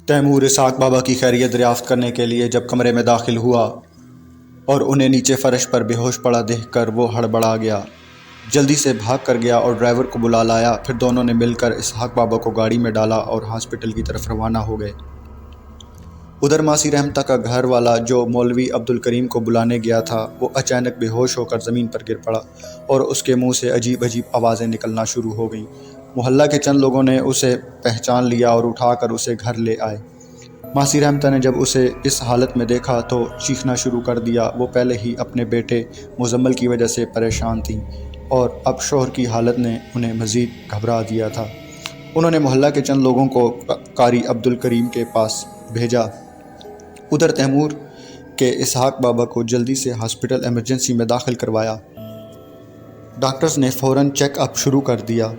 Timur اسحاق بابا کی خیریت دریافت کرنے کے لیے جب کمرے میں داخل ہوا اور انہیں نیچے فرش پر بے ہوش پڑا دیکھ کر وہ ہڑبڑا گیا، جلدی سے بھاگ کر گیا اور ڈرائیور کو بلا لایا۔ پھر دونوں نے مل کر اسحاق بابا کو گاڑی میں ڈالا اور ہاسپٹل کی طرف روانہ ہو گئے۔ ادھر ماسی رحمتہ کا گھر والا جو مولوی عبدالکریم کو بلانے گیا تھا، وہ اچانک بے ہوش ہو کر زمین پر گر پڑا اور اس کے منہ سے عجیب عجیب آوازیں نکلنا شروع ہو گئیں۔ محلہ کے چند لوگوں نے اسے پہچان لیا اور اٹھا کر اسے گھر لے آئے۔ ماسی رحمتہ نے جب اسے اس حالت میں دیکھا تو چیخنا شروع کر دیا۔ وہ پہلے ہی اپنے بیٹے مزمل کی وجہ سے پریشان تھیں اور اب شوہر کی حالت نے انہیں مزید گھبرا دیا تھا۔ انہوں نے محلہ کے چند لوگوں کو قاری عبدالکریم کے پاس بھیجا۔ ادھر تیمور کے اسحاق بابا کو جلدی سے ہاسپٹل ایمرجنسی میں داخل کروایا۔ ڈاکٹرز نے فوراً چیک اپ شروع کر دیا۔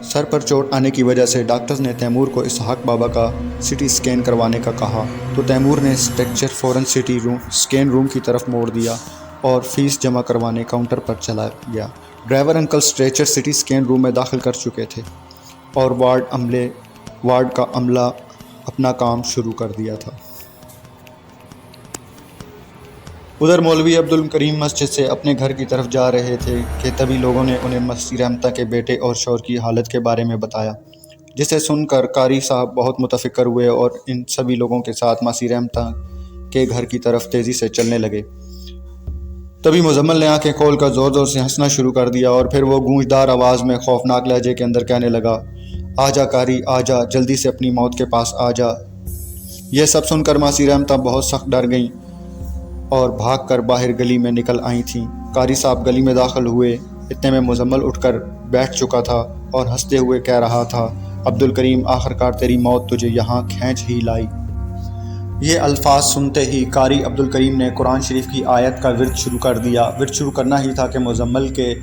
سر پر چوٹ آنے کی وجہ سے ڈاکٹرز نے تیمور کو اسحاق بابا کا سی ٹی اسکین کروانے کا کہا تو تیمور نے اسٹرکچر فوراً سٹی اسکین روم کی طرف موڑ دیا اور فیس جمع کروانے کاؤنٹر پر چلا گیا۔ Driver uncle stretcher CT scan room میں داخل کر چکے تھے اور وارڈ کا عملہ اپنا کام شروع کر دیا تھا۔ ادھر مولوی عبدالکریم مسجد سے اپنے گھر کی طرف جا رہے تھے کہ تبھی لوگوں نے انہیں ماسی رحمتہ کے بیٹے اور شوہر کی حالت کے بارے میں بتایا، جسے سن کر قاری صاحب بہت متفکر ہوئے اور ان سبھی لوگوں کے ساتھ ماسی رحمتہ کے گھر کی طرف تیزی سے چلنے لگے۔ تبھی مزمل نے آنکھیں کھول کر زور زور سے ہنسنا شروع کر دیا اور پھر وہ گونجدار آواز میں خوفناک لہجے کے اندر کہنے لگا، آجا قاری آجا، جلدی سے اپنی موت کے پاس آجا۔ یہ سب سن کر ماسی رحمتہ بہت سخت ڈر گئیں اور بھاگ کر باہر گلی میں نکل آئی تھیں۔ قاری صاحب گلی میں داخل ہوئے، اتنے میں مزمل اٹھ کر بیٹھ چکا تھا اور ہنستے ہوئے کہہ رہا تھا، عبدالکریم آخرکار تیری موت تجھے یہاں کھینچ ہی لائی۔ یہ الفاظ سنتے ہی قاری عبدالکریم نے قرآن شریف کی آیت کا ورد شروع کر دیا۔ ورد شروع کرنا ہی تھا کہ مزمل کے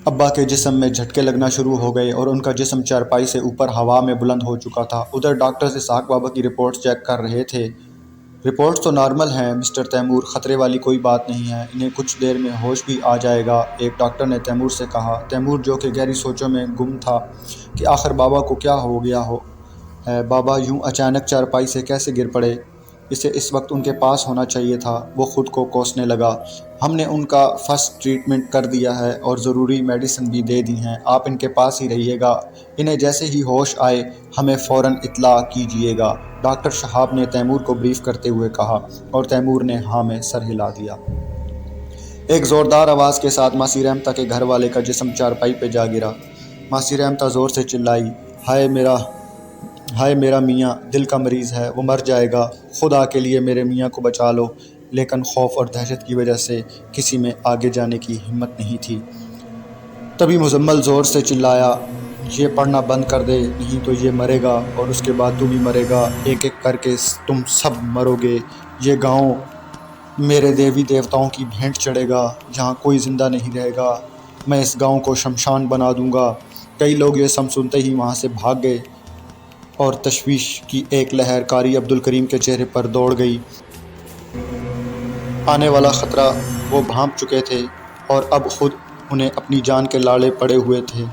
ابا کے جسم میں جھٹکے لگنا شروع ہو گئے اور ان کا جسم چارپائی سے اوپر ہوا میں بلند ہو چکا تھا۔ ادھر ڈاکٹرز اسحاق بابا کی رپورٹس چیک کر رہے تھے۔ رپورٹس تو نارمل ہیں مسٹر تیمور، خطرے والی کوئی بات نہیں ہے، انہیں کچھ دیر میں ہوش بھی آ جائے گا، ایک ڈاکٹر نے تیمور سے کہا۔ تیمور جو کہ گہری سوچوں میں گم تھا کہ آخر بابا کو کیا ہو گیا ہے، بابا یوں اچانک چارپائی سے کیسے گر پڑے، اسے اس وقت ان کے پاس ہونا چاہیے تھا۔ وہ خود کو کوسنے لگا، ہم نے ان کا فرسٹ ٹریٹمنٹ کر دیا ہے اور ضروری میڈیسن بھی دے دی ہیں، آپ ان کے پاس ہی رہیے گا، انہیں جیسے ہی ہوش آئے ہمیں فوراً اطلاع کیجیے گا، ڈاکٹر شہاب نے تیمور کو بریف کرتے ہوئے کہا اور تیمور نے ہاں میں سر ہلا دیا۔ ایک زوردار آواز کے ساتھ ماسی رحمتہ کے گھر والے کا جسم چارپائی پہ جا گرا۔ ماسی رحمتہ زور سے چلائی، ہائے میرا میاں دل کا مریض ہے، وہ مر جائے گا، خدا کے لیے میرے میاں کو بچا لو۔ لیکن خوف اور دہشت کی وجہ سے کسی میں آگے جانے کی ہمت نہیں تھی۔ تبھی مزمل زور سے چلایا، یہ پڑھنا بند کر دے نہیں تو یہ مرے گا اور اس کے بعد تو بھی مرے گا، ایک ایک کر کے تم سب مرو گے، یہ گاؤں میرے دیوی دیوتاؤں کی بھینٹ چڑھے گا، جہاں کوئی زندہ نہیں رہے گا، میں اس گاؤں کو شمشان بنا دوں گا۔ کئی لوگ یہ سنتے ہی وہاں سے بھاگ گئے اور تشویش کی ایک لہر قاری عبدالکریم کے چہرے پر دوڑ گئی۔ آنے والا خطرہ وہ بھانپ چکے تھے اور اب خود انہیں اپنی جان کے لاڑے پڑے ہوئے تھے،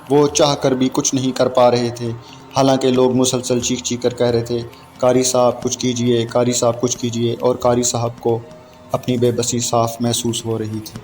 وہ چاہ کر بھی کچھ نہیں کر پا رہے تھے، حالانکہ لوگ مسلسل چیخ چیخ کر کہہ رہے تھے، قاری صاحب کچھ کیجیے، قاری صاحب کچھ کیجیے، اور قاری صاحب کو اپنی بے بسی صاف محسوس ہو رہی تھی۔